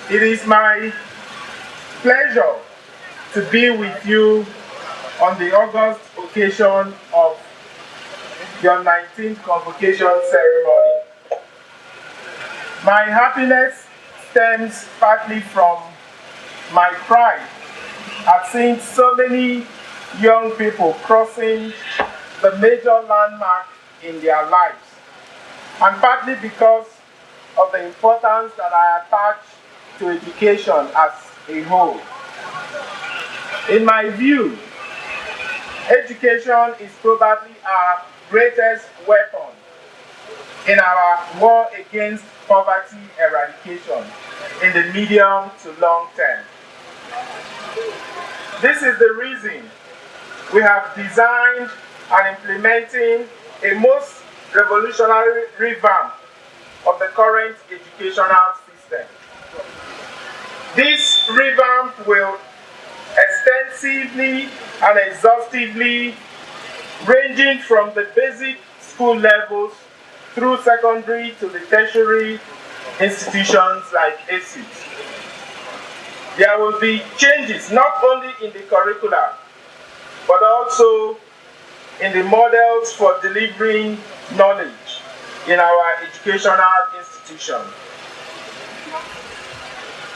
It is my pleasure to be with you on the August occasion of your 19th convocation ceremony. My happiness stems partly from my pride at seeing so many young people crossing the major landmark in their lives, and partly because of the importance that I attach to education as a whole. In my view, education is probably our greatest weapon in our war against poverty eradication in the medium to long term. This is the reason we have designed and implementing a most revolutionary revamp of the current educational system. This revamp will extensively and exhaustively, ranging from the basic school levels through secondary to the tertiary institutions like ESUT. There will be changes not only in the curricula, but also in the models for delivering knowledge in our educational institution.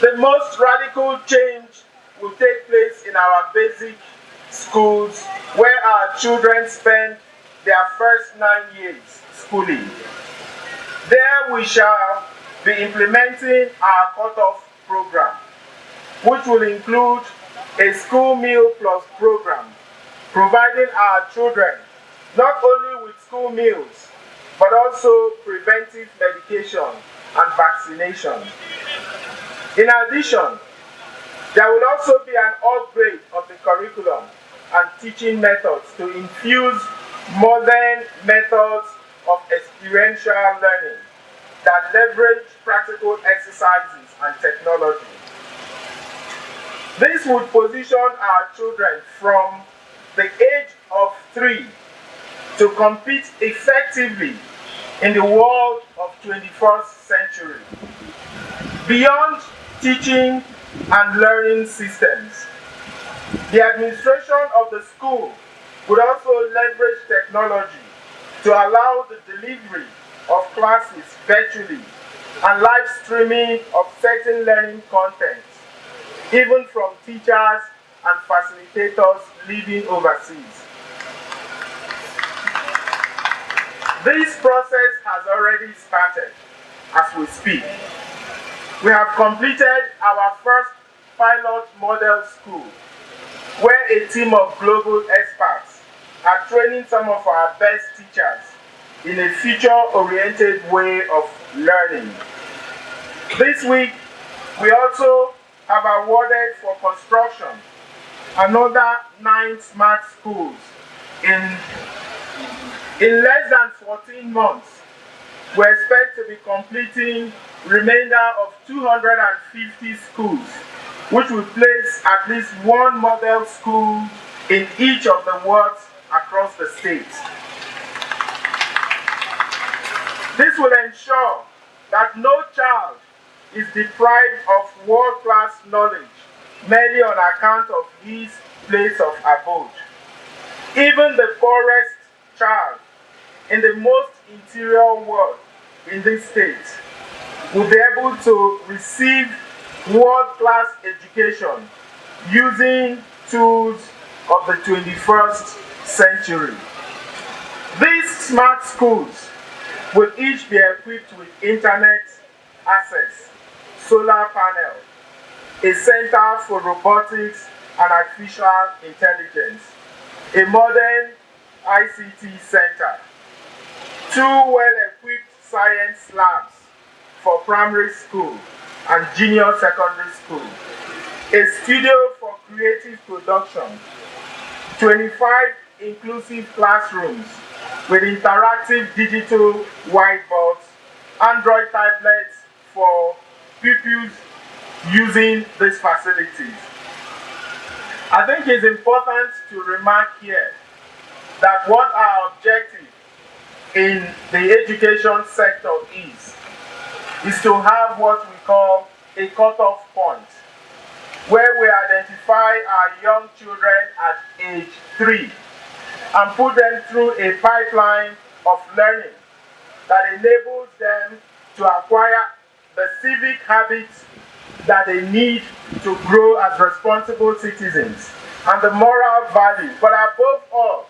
The most radical change will take place in our basic schools, where our children spend their first 9 years schooling. There we shall be implementing our cutoff program, which will include a school meal plus program, providing our children not only with school meals, but also preventive medication and vaccination. In addition, there will also be an upgrade of the curriculum and teaching methods to infuse modern methods of experiential learning that leverage practical exercises and technology. This would position our children from the age of 3 to compete effectively in the world of 21st century. Beyond teaching and learning systems, the administration of the school would also leverage technology to allow the delivery of classes virtually and live streaming of certain learning contents, even from teachers and facilitators living overseas. This process has already started as we speak. We have completed our first pilot model school, where a team of global experts are training some of our best teachers in a future-oriented way of learning. This week, we also have awarded for construction another 9 smart schools. In less than 14 months, we expect to be completing remainder of 250 schools, which will place at least one model school in each of the wards across the state. This will ensure that no child is deprived of world-class knowledge merely on account of his place of abode. Even the poorest child in the most interior ward in this state will be able to receive world-class education using tools of the 21st century. These smart schools will each be equipped with internet access, solar panel, a center for robotics and artificial intelligence, a modern ICT center, 2 well-equipped science labs for primary school and junior secondary school, a studio for creative production, 25 inclusive classrooms with interactive digital whiteboards, Android tablets for pupils using these facilities. I think it's important to remark here that what our objective in the education sector is to have what we call a cutoff point where we identify our young children at age 3 and put them through a pipeline of learning that enables them to acquire the civic habits that they need to grow as responsible citizens and the moral values, but above all,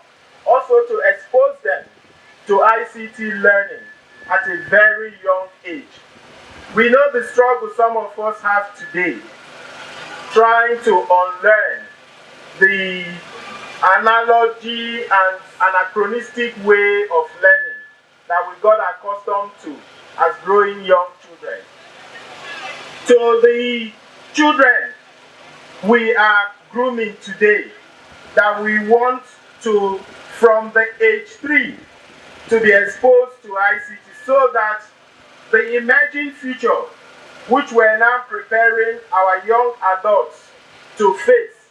also to expose them to ICT learning at a very young age. We know the struggle some of us have today, trying to unlearn the analogy and anachronistic way of learning that we got accustomed to as growing young children. To the children we are grooming today, that we want to, from the age 3, to be exposed to ICT so that the emerging future, which we're now preparing our young adults to face,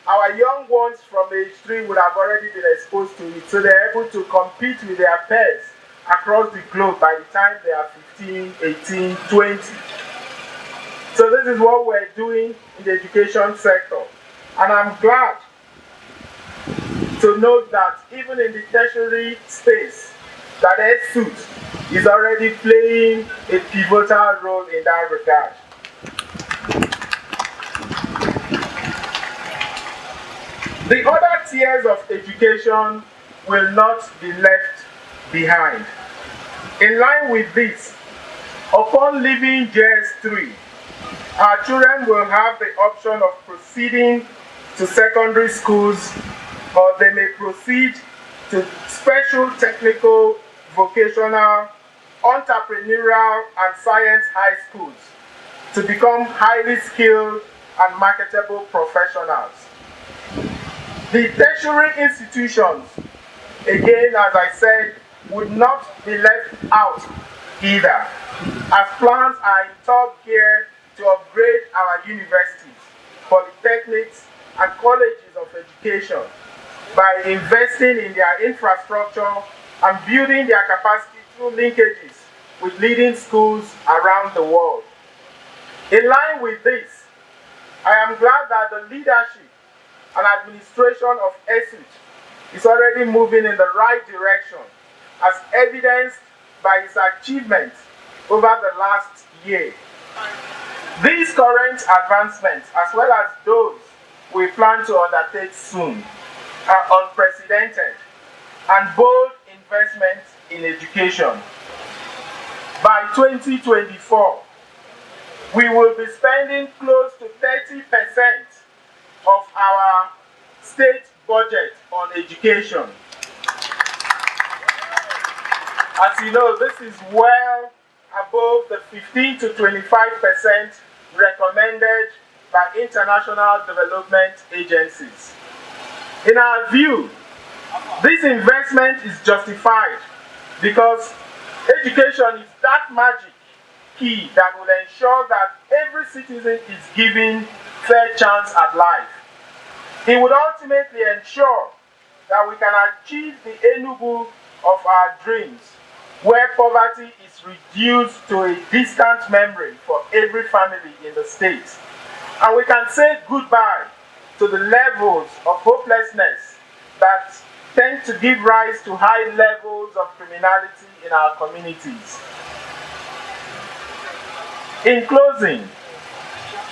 our young ones from age 3 would have already been exposed to it, so they're able to compete with their peers across the globe by the time they are 15, 18, 20. So this is what we're doing in the education sector. And I'm glad to note that even in the tertiary space, that ESUT is already playing a pivotal role in that regard. The other tiers of education will not be left behind. In line with this, upon leaving JS3, our children will have the option of proceeding to secondary schools, or they may proceed to special technical, vocational, entrepreneurial, and science high schools to become highly skilled and marketable professionals. The tertiary institutions, again, as I said, would not be left out either, as plans are in top gear to upgrade our universities, polytechnics, and colleges of education by investing in their infrastructure and building their capacity through linkages with leading schools around the world. In line with this, I am glad that the leadership and administration of ESUT is already moving in the right direction, as evidenced by its achievements over the last year. These current advancements, as well as those we plan to undertake soon, are unprecedented and bold investments in education. By 2024, we will be spending close to 30% of our state budget on education. As you know, this is well above the 15 to 25% recommended by international development agencies. In our view, this investment is justified because education is that magic key that will ensure that every citizen is given fair chance at life. It would ultimately ensure that we can achieve the Enugu of our dreams, where poverty is reduced to a distant memory for every family in the state. And we can say goodbye to the levels of hopelessness that tend to give rise to high levels of criminality in our communities. In closing,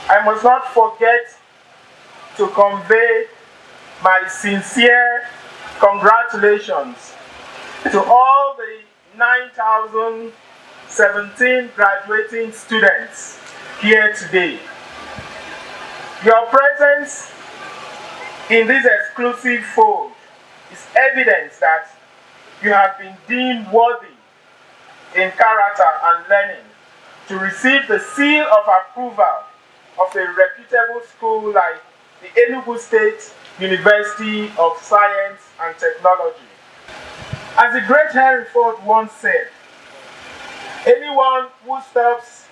I must not forget to convey my sincere congratulations to all the 9,017 graduating students here today. Your presence in this exclusive fold is evidence that you have been deemed worthy in character and learning to receive the seal of approval of a reputable school like the Enugu State University of Science and Technology. As the great Henry Ford once said, anyone who stops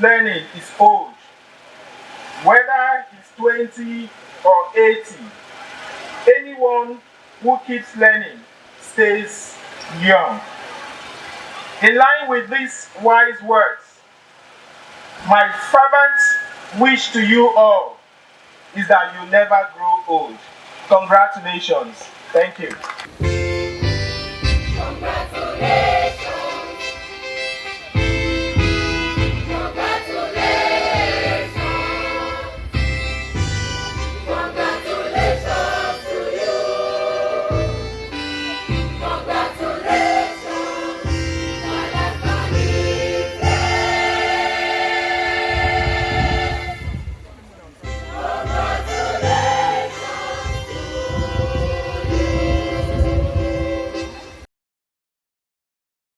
learning is old, whether he's 20 or 80. Anyone who keeps learning stays young. In line with these wise words, My fervent wish to you all is that you never grow old. Congratulations. Thank you.